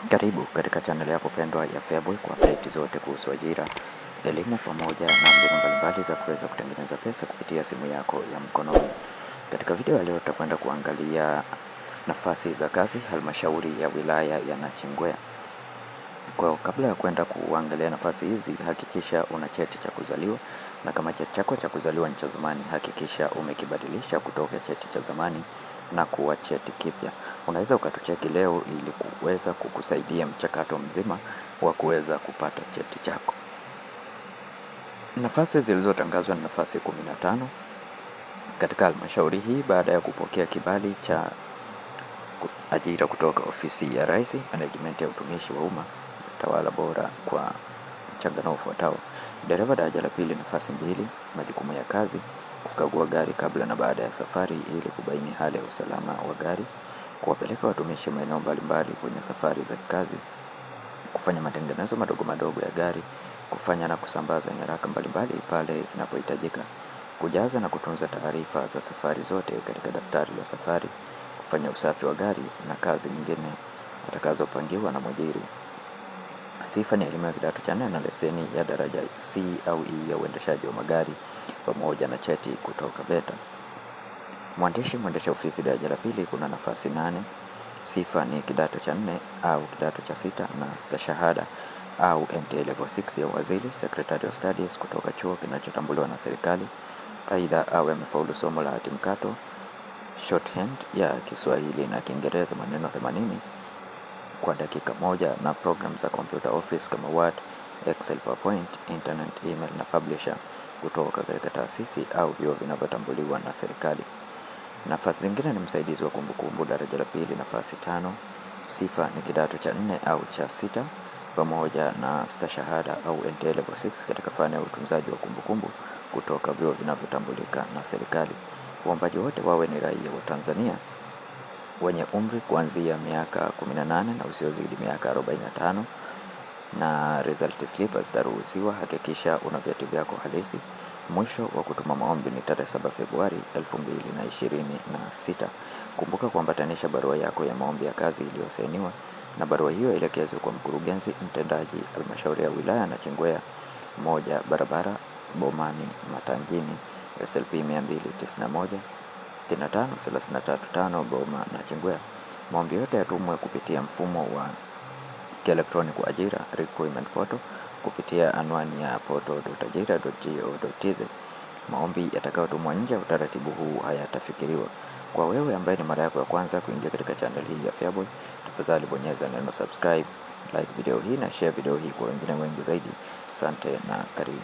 Karibu katika channel yako pendwa ya Feaboy kwa update zote kuhusu ajira, elimu pamoja na mbinu mbalimbali za kuweza kutengeneza pesa kupitia simu yako ya mkononi. Katika video ya leo tutakwenda kuangalia nafasi za kazi halmashauri ya wilaya ya Nachingwea. Kwa kabla ya kwenda kuangalia nafasi hizi, hakikisha una cheti cha kuzaliwa, na kama cheti chako cha kuzaliwa ni cha zamani, hakikisha umekibadilisha kutoka cheti cha zamani na kuwa cheti kipya. Unaweza ukatucheki leo ili kuweza kukusaidia mchakato mzima wa kuweza kupata cheti chako. Nafasi zilizotangazwa ni nafasi 15 katika halmashauri hii baada ya kupokea kibali cha ajira kutoka ofisi ya Rais, Management ya utumishi wa umma, tawala bora kwa mchanganuo ufuatao: dereva daraja la pili nafasi 2. Majukumu ya kazi: kukagua gari kabla na baada ya safari ili kubaini hali ya usalama wa gari, kuwapeleka watumishi maeneo mbalimbali kwenye safari za kazi, kufanya matengenezo madogo madogo ya gari, kufanya na kusambaza nyaraka mbalimbali pale zinapohitajika, kujaza na kutunza taarifa za safari zote katika daftari la safari, kufanya usafi wa gari na kazi nyingine atakazopangiwa na mwajiri. Sifa ni elimu ya kidato cha 4 na leseni ya daraja C au E ya uendeshaji wa magari pamoja na cheti kutoka VETA. Mwendesha ofisi daraja la pili kuna nafasi 8. Sifa ni kidato cha 4 au kidato cha 6 na stashahada au NTA level 6 ya waziri Secretary of Studies kutoka chuo kinachotambuliwa na serikali. Aidha awe amefaulu somo la hati mkato, shorthand ya Kiswahili na Kiingereza maneno 80 kwa dakika moja, na program za computer office kama Word, Excel, PowerPoint, internet, email na publisher kutoka katika taasisi au vyuo vinavyotambuliwa na serikali. Nafasi zingine ni msaidizi wa kumbukumbu daraja la pili nafasi 5. Sifa ni kidato cha 4 au cha 6 pamoja na stashahada au NTA level 6 katika fani ya utunzaji wa kumbukumbu kutoka vyuo vinavyotambulika na serikali. Waombaji wote wawe ni raia wa Tanzania wenye umri kuanzia miaka 18 na usiozidi miaka 45, na result slip zitaruhusiwa. Hakikisha una vyeti vyako halisi. Mwisho wa kutuma maombi ni tarehe 7 Februari 2026. Kumbuka kuambatanisha barua yako ya maombi ya kazi iliyosainiwa, na barua hiyo elekezwe kwa mkurugenzi mtendaji halmashauri ya wilaya ya Nachingwea, 1 barabara Bomani Matangini, SLP 291 65335 Boma Nachingwea. Maombi yote yatumwe kupitia mfumo wa kielektroniki wa ajira recruitment portal kupitia anwani ya portal.ajira.go.tz. Maombi yatakayotumwa nje ya utaratibu huu hayatafikiriwa. Kwa wewe ambaye ni mara yako ya kwanza kuingia katika channel hii ya Feaboy, tafadhali bonyeza neno subscribe, like video hii na share video hii kwa wengine wengi zaidi. Asante na karibu.